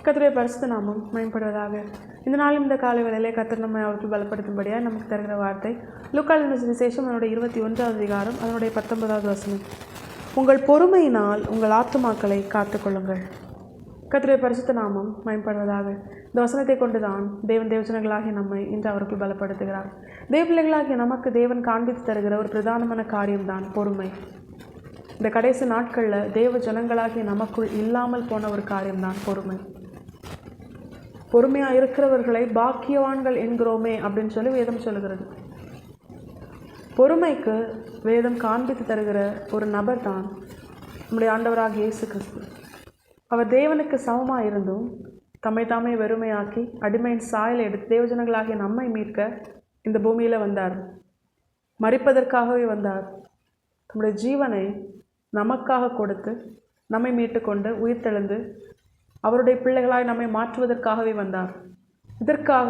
கர்த்தருடைய பரிசுத்த நாமம் மேம்படுவதாக. இந்த நாளும் இந்த காலை வேளையிலே கர்த்தர் நம்மை அவர்கள் பலப்படுத்தும்படியாக நமக்கு தருகிற வார்த்தை லூக்கா எழுதின சுவிசேஷம் அதனுடைய 21வது அதிகாரம் அதனுடைய 19வது வசனம். உங்கள் பொறுமையினால் உங்கள் ஆத்துமாக்களை காத்துக்கொள்ளுங்கள். கர்த்தருடைய பரிசுத்த நாமம் மேம்படுவதாக. இந்த வசனத்தை கொண்டுதான் தேவன் தேவஜனங்களாகிய நம்மை இன்று அவர்கள் பலப்படுத்துகிறார். தேவ பிள்ளைகளாகிய நமக்கு தேவன் காண்பித்து தருகிற ஒரு பிரதானமான காரியம்தான் பொறுமை. இந்த கடைசி நாட்களில் தேவ ஜனங்களாகிய நமக்குள் இல்லாமல் போன ஒரு காரியம்தான் பொறுமை. பொறுமையாக இருக்கிறவர்களை பாக்கியவான்கள் என்கிறோமே அப்படின்னு சொல்லி வேதம் சொல்லுகிறது. பொறுமைக்கு வேதம் காண்பித்து தருகிற ஒரு நபர் தான் நம்முடைய ஆண்டவராகிய இயேசு கிறிஸ்து. அவர் தேவனுக்கு சமமாக இருந்தும் தம்மை தாமே வெறுமையாக்கி அடிமையின் சாயலை எடுத்து தேவஜனங்களாகிய நம்மை மீட்க இந்த பூமியில் வந்தார். மரிப்பதற்காகவே வந்தார். தம்முடைய ஜீவனை நமக்காக கொடுத்து நம்மை மீட்டு கொண்டு உயிர்த்தெழுந்து அவருடைய பிள்ளைகளாய் நம்மை மாற்றுவதற்காகவே வந்தார். இதற்காக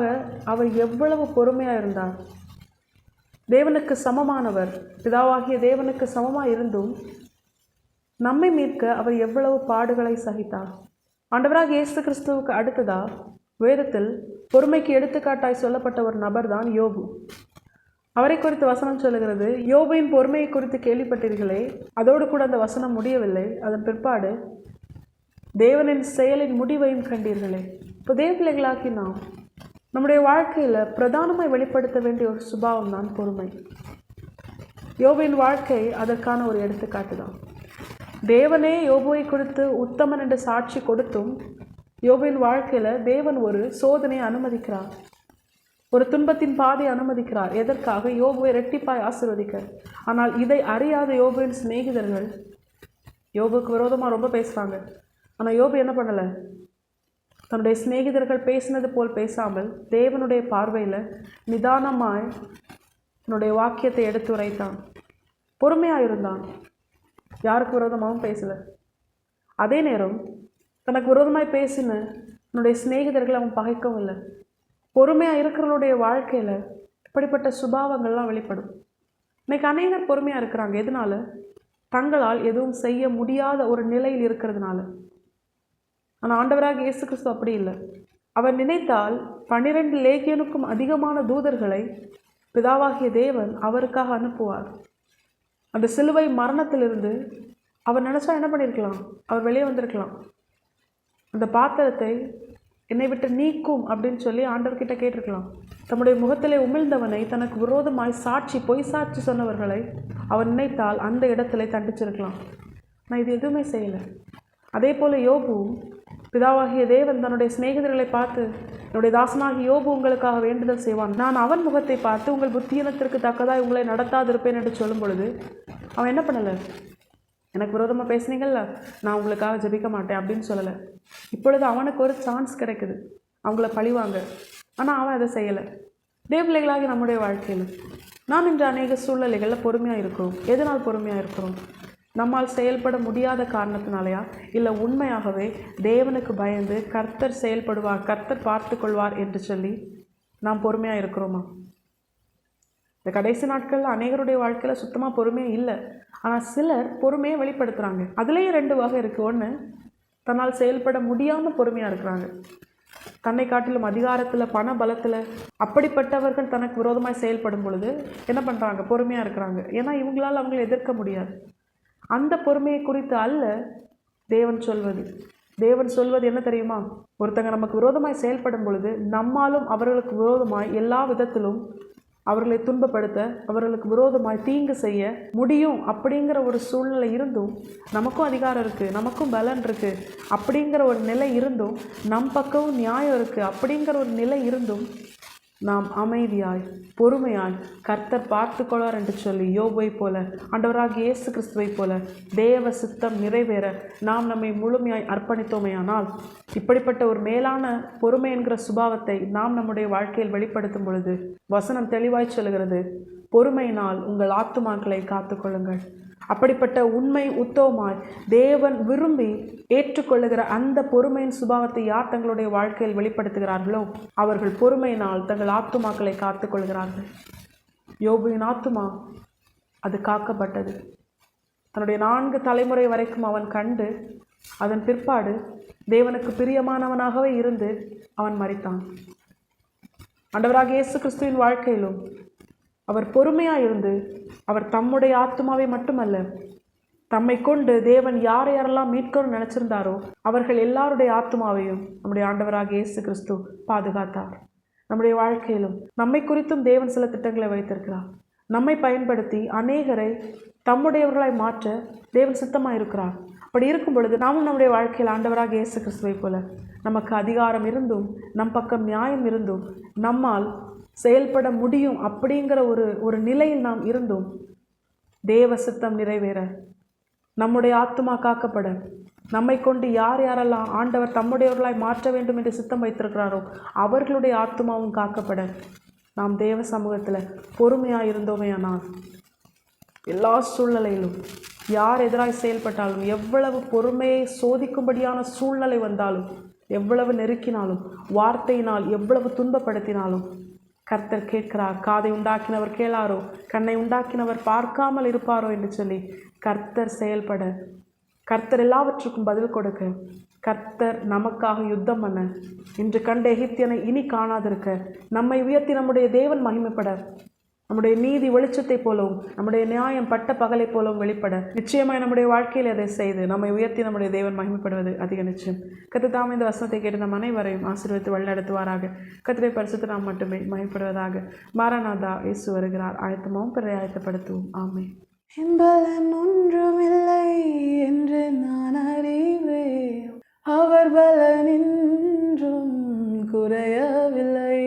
அவர் எவ்வளவு பொறுமையாக இருந்தார். தேவனுக்கு சமமானவர், பிதாவாகிய தேவனுக்கு சமமாக இருந்தும் நம்மை மீட்க அவர் எவ்வளவு பாடுகளை சகித்தார். ஆண்டவராகிய இயேசு கிறிஸ்துவுக்கு அடுத்ததா வேதத்தில் பொறுமைக்கு எடுத்துக்காட்டாய் சொல்லப்பட்ட ஒரு நபர் தான் யோபு. அவரை குறித்து வசனம் சொல்லுகிறது, யோபுவின் பொறுமையை குறித்து கேள்விப்பட்டீர்களே. அதோடு கூட அந்த வசனம் முடியவில்லை. அதன் பிற்பாடு தேவனின் செயலின் முடிவையும் கண்டீர்களே. இப்போ தேவ பிள்ளைகளாக்கி நாம் நம்முடைய வாழ்க்கையில் பிரதானமாய் வெளிப்படுத்த வேண்டிய ஒரு சுபாவம் தான் பொறுமை. யோபுவின் வாழ்க்கை அதற்கான ஒரு எடுத்துக்காட்டு தான். தேவனே யோபுவை குறித்து உத்தமன் என்று சாட்சி கொடுத்தும் யோபுவின் வாழ்க்கையில் தேவன் ஒரு சோதனையை அனுமதிக்கிறார், ஒரு துன்பத்தின் பாதையை அனுமதிக்கிறார். எதற்காக? யோபுவை இரட்டிப்பாய் ஆசீர்வதிக்க. ஆனால் இதை அறியாத யோபுவின் சிநேகிதர்கள் யோபுக்கு விரோதமாக ரொம்ப பேசுகிறாங்க. ஆனால் யோபு என்ன பண்ணலை? தன்னுடைய சிநேகிதர்கள் பேசினது போல் பேசாமல் தேவனுடைய பார்வையில் நிதானமாய் தன்னுடைய வாக்கியத்தை எடுத்து உரைத்தான். பொறுமையாக இருந்தான். யாருக்கு விரோதமாகவும் பேசலை. அதே நேரம் தனக்கு விரோதமாய் பேசின தன்னுடைய சிநேகிதர்களை அவன் பகைக்கவும் இல்லை. பொறுமையாக இருக்கிறவனுடைய வாழ்க்கையில் இப்படிப்பட்ட சுபாவங்கள்லாம் வெளிப்படும். இன்றைக்கி அநேகர் பொறுமையாக இருக்கிறாங்க. எதனால? தங்களால் எதுவும் செய்ய முடியாத ஒரு நிலையில் இருக்கிறதுனால. ஆனால் ஆண்டவராக இயேசு கிறிஸ்து அப்படி இல்லை. அவர் நினைத்தால் 12 லேகியனுக்கும் அதிகமான தூதர்களை பிதாவாகிய தேவன் அவருக்காக அனுப்புவார். அந்த சிலுவை மரணத்திலிருந்து அவர் நினச்சா என்ன பண்ணியிருக்கலாம்? அவர் வெளியே வந்திருக்கலாம். அந்த பாத்திரத்தை என்னை விட்டு நீக்கும் அப்படின்னு சொல்லி ஆண்டவர்கிட்ட கேட்டிருக்கலாம். தம்முடைய முகத்திலே உமிழ்ந்தவனை, தனக்கு விரோதமாய் பொய் சாட்சி சொன்னவர்களை அவர் நினைத்தால் அந்த இடத்துல தண்டிச்சிருக்கலாம். நான் இது எதுவுமே செய்யலை. அதே போல் யோபுவும் பிதாவாகிய தேவன் தன்னுடைய சிநேகிதர்களை பார்த்து, என்னுடைய தாசனாகிய யோபு உங்களுக்காக வேண்டுதல் செய்வான், நான் அவன் முகத்தை பார்த்து உங்கள் புத்தியினத்திற்கு தக்கதாய் உங்களை நடத்தாதிருப்பேன் என்று சொல்லும் பொழுது அவன் என்ன பண்ணலை? எனக்கு விரோதமாக பேசுனீங்கள்ல, நான் உங்களுக்காக ஜெபிக்க மாட்டேன் அப்படின்னு சொல்லலை. இப்பொழுது அவனுக்கு ஒரு சான்ஸ் கிடைக்குது அவங்கள பழிவாங்க. ஆனால் அவன் அதை செய்யலை. தேவபிள்ளைகளாகி நம்முடைய வாழ்க்கையில் நாம் இன்று அநேக சூழ்நிலைகளில் பொறுமையாக இருக்கிறோம். எதனால் பொறுமையாக இருக்கிறோம்? நம்மால் செயல்பட முடியாத காரணத்தினாலையா? இல்லை உண்மையாகவே தேவனுக்கு பயந்து கர்த்தர் செயல்படுவார், கர்த்தர் பார்த்து கொள்வார் என்று சொல்லி நாம் பொறுமையாக இருக்கிறோமா? இந்த கடைசி நாட்களில் அநேகருடைய வாழ்க்கையில் சுத்தமாக பொறுமையாக இல்லை. ஆனால் சிலர் பொறுமையை வெளிப்படுத்துகிறாங்க. அதுலேயும் 2 வகை இருக்குது. ஒன்று, தன்னால் செயல்பட முடியாமல் பொறுமையாக இருக்கிறாங்க. தன்னை காட்டிலும் அதிகாரத்தில், பண பலத்தில் அப்படிப்பட்டவர்கள் தனக்கு விரோதமாக செயல்படும் பொழுது என்ன பண்ணுறாங்க? பொறுமையாக இருக்கிறாங்க. ஏன்னா இவங்களால் அவங்களை எதிர்க்க முடியாது. அந்த பொறுமையை குறித்து அல்ல தேவன் சொல்வது. தேவன் சொல்வது என்ன தெரியுமா? ஒருத்தங்க நமக்கு விரோதமாய் செயல்படும் பொழுது நம்மாலும் அவர்களுக்கு விரோதமாய் எல்லா விதத்திலும் அவர்களை துன்பப்படுத்த, அவர்களுக்கு விரோதமாய் தீங்கு செய்ய முடியும் அப்படிங்கிற ஒரு சூழ்நிலை இருந்தும், நமக்கும் அதிகாரம் இருக்குது, நமக்கும் பலன் இருக்குது அப்படிங்கிற ஒரு நிலை இருந்தும், நம் பக்கமும் நியாயம் இருக்குது அப்படிங்கிற ஒரு நிலை இருந்தும் நாம் அமைதியாய் பொறுமையாய் கர்த்தர் பார்த்து கொள்வார் என்று சொல்லி யோபுவை போல, ஆண்டவராகிய இயேசு கிறிஸ்துவை போல தேவ சித்தம் நிறைவேற நாம் நம்மை முழுமையாய் அர்ப்பணித்தோமையானால், இப்படிப்பட்ட ஒரு மேலான பொறுமை என்கிற சுபாவத்தை நாம் நம்முடைய வாழ்க்கையில் வெளிப்படுத்தும் பொழுது வசனம் தெளிவாய் சொல்கிறது, பொறுமையினால் உங்கள் ஆத்துமாக்களை காத்துக்கொள்ளுங்கள். அப்படிப்பட்ட உண்மை உத்தவமாய் தேவன் விரும்பி ஏற்றுக்கொள்ளுகிற அந்த பொறுமையின் சுபாவத்தை யார் தங்களுடைய வாழ்க்கையில் வெளிப்படுத்துகிறார்களோ அவர்கள் பொறுமையினால் தங்கள் ஆத்துமாக்களை காத்துக்கொள்கிறார்கள். யோபுவின் ஆத்துமா அது காக்கப்பட்டது. தன்னுடைய 4 தலைமுறை வரைக்கும் அவன் கண்டு அதன் பிற்பாடு தேவனுக்கு பிரியமானவனாகவே இருந்து அவன் மரித்தான். ஆண்டவராகிய இயேசு கிறிஸ்துவின் வாழ்க்கையிலும் அவர் பொறுமையாக இருந்து அவர் தம்முடைய ஆத்துமாவை மட்டுமல்ல, தம்மை கொண்டு தேவன் யாரை யாரெல்லாம் மீட்கணும்னு நினச்சிருந்தாரோ அவர்கள் எல்லாருடைய ஆத்துமாவையும் நம்முடைய ஆண்டவராகிய இயேசு கிறிஸ்து பாதுகாத்தார். நம்முடைய வாழ்க்கையிலும் நம்மை குறித்தும் தேவன் சில திட்டங்களை வைத்திருக்கிறார். நம்மை பயன்படுத்தி அநேகரை தம்முடையவர்களாய் மாற்ற தேவன் சித்தமாக இருக்கிறார். அப்படி இருக்கும் பொழுது நாமும் நம்முடைய வாழ்க்கையில் ஆண்டவராகிய இயேசு கிறிஸ்துவை போல நமக்கு அதிகாரம் இருந்தும் நம் பக்கம் நியாயம் இருந்தும் நம்மால் செயல்பட முடியும் அப்படிங்கிற ஒரு நிலையில் நாம் இருந்தும் தேவ சித்தம் நிறைவேற, நம்முடைய ஆத்துமா காக்கப்பட, நம்மை கொண்டு யார் யாரெல்லாம் ஆண்டவர் தம்முடையவர்களாய் மாற்ற வேண்டும் என்று சித்தம் வைத்திருக்கிறாரோ அவர்களுடைய ஆத்துமாவும் காக்கப்பட நாம் தேவ சமூகத்தில் பொறுமையாக இருந்தோமேயானால் எல்லா சூழ்நிலையிலும் யார் எதிராய் செயல்பட்டாலும், எவ்வளவு பொறுமையை சோதிக்கும்படியான சூழ்நிலை வந்தாலும், எவ்வளவு நெருக்கினாலும், வார்த்தையினால் எவ்வளவு துன்பப்படுத்தினாலும் கர்த்தர் கேட்கிறார். காதை உண்டாக்கினவர் கேளாரோ, கண்ணை உண்டாக்கினவர் பார்க்காமல் இருப்பாரோ என்று சொல்லி கர்த்தர் செயல்பட, கர்த்தர் எல்லாவற்றுக்கும் பதில் கொடுக்க, கர்த்தர் நமக்காக யுத்தம் பண்ண, இன்று கண்ட எகிப்தியனை இனி காணாதிருக்க, நம்மை உயர்த்தி நம்முடைய தேவன் மகிமைப்பட, நம்முடைய நீதி வெளிச்சத்தை போலவும் நம்முடைய நியாயம் பட்ட பகலை போலவும் வெளிப்பட நிச்சயமாய் நம்முடைய வாழ்க்கையில் அதை செய்து நம்மை உயர்த்தி நம்முடைய தேவன் மகிமைப்படுவது அதிக நிச்சயம். கர்த்தர் தாமே இந்த வசனத்தை கேட்டு நம் அனைவரையும் ஆசீர்வதித்து வழிநடத்துவாராக. கர்த்தருடைய பரிசுத்த நாம் மட்டுமே மகிமைப்படுவதாக. மாரநாதா, இயேசு வருகிறார். ஆயத்தமாகவும் பிறரை ஆயத்தப்படுத்துவோம். ஆமென். பலன் ஒன்றுமில்லை என்று நான் அறிவேன், அவர் பலனின்றும் குறையவில்லை.